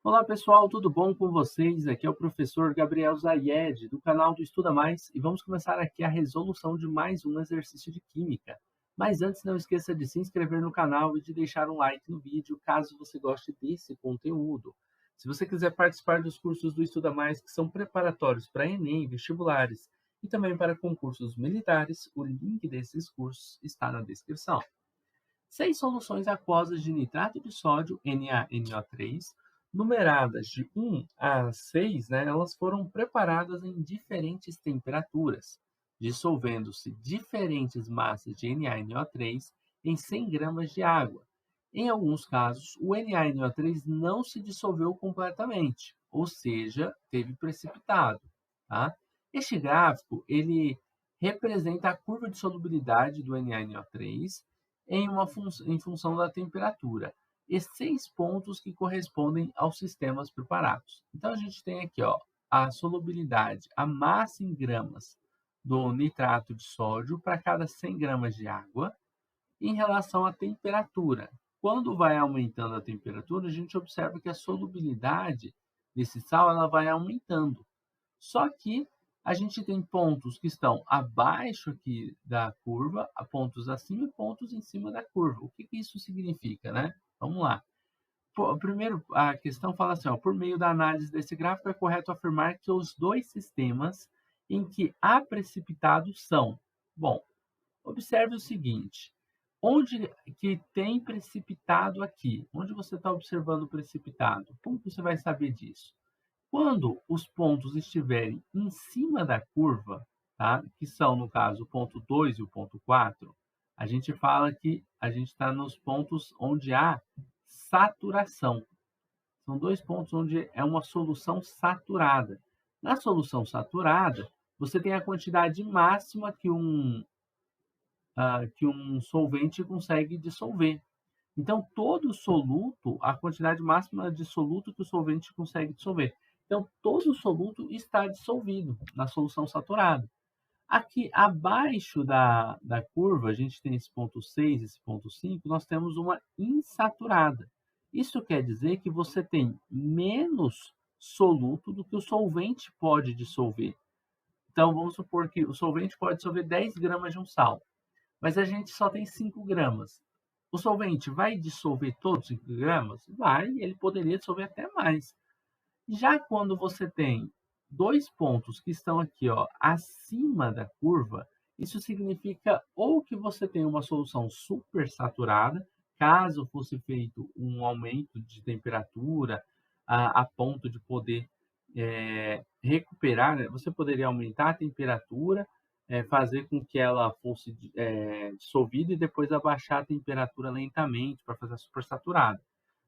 Olá pessoal, tudo bom com vocês? Aqui é o professor Gabriel Zayed, do canal do Estuda Mais, e vamos começar aqui a resolução de mais um exercício de Química. Mas antes, não esqueça de se inscrever no canal e de deixar um like no vídeo, caso você goste desse conteúdo. Se você quiser participar dos cursos do Estuda Mais, que são preparatórios para Enem, vestibulares e também para concursos militares, o link desses cursos está na descrição. 6 soluções aquosas de nitrato de sódio, NaNO3, numeradas de 1 a 6, elas foram preparadas em diferentes temperaturas, dissolvendo-se diferentes massas de NaNO3 em 100 gramas de água. Em alguns casos, o NaNO3 não se dissolveu completamente, ou seja, teve precipitado. Tá? Este gráfico ele representa a curva de solubilidade do NaNO3 em função da temperatura, e 6 pontos que correspondem aos sistemas preparados. Então, a gente tem aqui a solubilidade, a massa em gramas do nitrato de sódio para cada 100 gramas de água, em relação à temperatura. Quando vai aumentando a temperatura, a gente observa que a solubilidade desse sal ela vai aumentando. Só que a gente tem pontos que estão abaixo aqui da curva, pontos acima e pontos em cima da curva. O que isso significa, né? Vamos lá. Primeiro, a questão fala assim, por meio da análise desse gráfico, é correto afirmar que os dois sistemas em que há precipitados são... Bom, observe o seguinte, onde que tem precipitado aqui? Onde você está observando o precipitado? Como que você vai saber disso? Quando os pontos estiverem em cima da curva, tá? Que são, no caso, o ponto 2 e o ponto 4, a gente fala que a gente está nos pontos onde há saturação. São 2 pontos onde é uma solução saturada. Na solução saturada, você tem a quantidade máxima que um solvente consegue dissolver. Então, todo soluto, a quantidade máxima de soluto que o solvente consegue dissolver. Então, todo soluto está dissolvido na solução saturada. Aqui abaixo da curva, a gente tem esse ponto 6, esse ponto 5, nós temos uma insaturada. Isso quer dizer que você tem menos soluto do que o solvente pode dissolver. Então, vamos supor que o solvente pode dissolver 10 gramas de um sal, mas a gente só tem 5 gramas. O solvente vai dissolver todos os 5 gramas? Vai, ele poderia dissolver até mais. Já quando você tem 2 pontos que estão aqui acima da curva, isso significa ou que você tem uma solução supersaturada, caso fosse feito um aumento de temperatura a ponto de poder recuperar, você poderia aumentar a temperatura, fazer com que ela fosse dissolvida e depois abaixar a temperatura lentamente para fazer a supersaturada.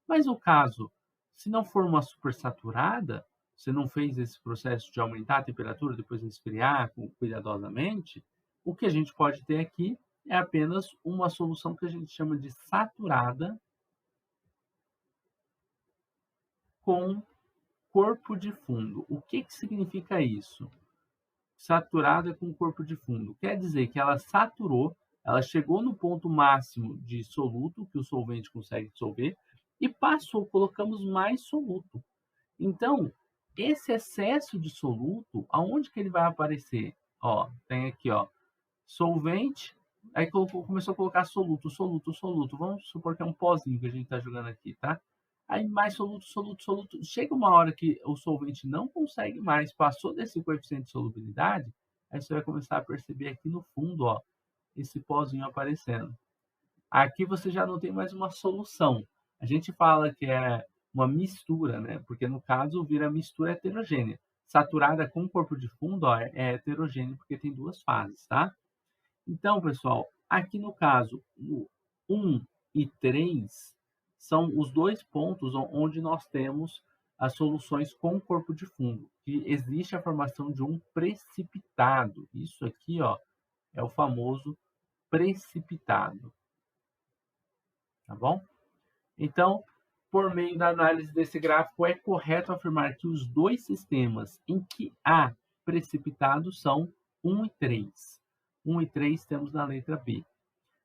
Mas o caso, se não for uma supersaturada, você não fez esse processo de aumentar a temperatura, depois esfriar cuidadosamente, o que a gente pode ter aqui é apenas uma solução que a gente chama de saturada com corpo de fundo. O que significa isso? Saturada com corpo de fundo. Quer dizer que ela saturou, ela chegou no ponto máximo de soluto que o solvente consegue dissolver e passou, colocamos mais soluto. Então, esse excesso de soluto, aonde que ele vai aparecer? Tem aqui, solvente, aí começou a colocar soluto, soluto, soluto. Vamos supor que é um pozinho que a gente está jogando aqui, tá? Aí mais soluto, soluto, soluto. Chega uma hora que o solvente não consegue mais, passou desse coeficiente de solubilidade, aí você vai começar a perceber aqui no fundo, esse pozinho aparecendo. Aqui você já não tem mais uma solução. A gente fala que é uma mistura, né? Porque no caso vira mistura heterogênea. Saturada com corpo de fundo é heterogêneo porque tem 2 fases, tá? Então, pessoal, aqui no caso, o 1 e 3 são os 2 pontos onde nós temos as soluções com corpo de fundo, que existe a formação de um precipitado. Isso aqui, é o famoso precipitado. Tá bom? Então, por meio da análise desse gráfico, é correto afirmar que os 2 sistemas em que há precipitado são 1 e 3. 1 e 3 temos na letra B.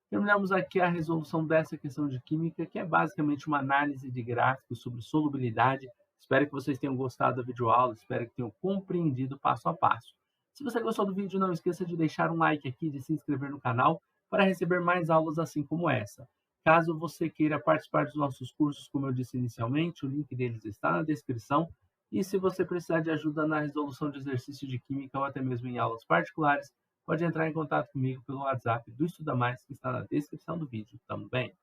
Terminamos aqui a resolução dessa questão de química, que é basicamente uma análise de gráficos sobre solubilidade, Espero que vocês tenham gostado da videoaula, espero que tenham compreendido passo a passo. Se você gostou do vídeo, não esqueça de deixar um like aqui, de se inscrever no canal para receber mais aulas assim como essa. Caso você queira participar dos nossos cursos, como eu disse inicialmente, o link deles está na descrição. E se você precisar de ajuda na resolução de exercício de química ou até mesmo em aulas particulares, pode entrar em contato comigo pelo WhatsApp do Estuda Mais, que está na descrição do vídeo também.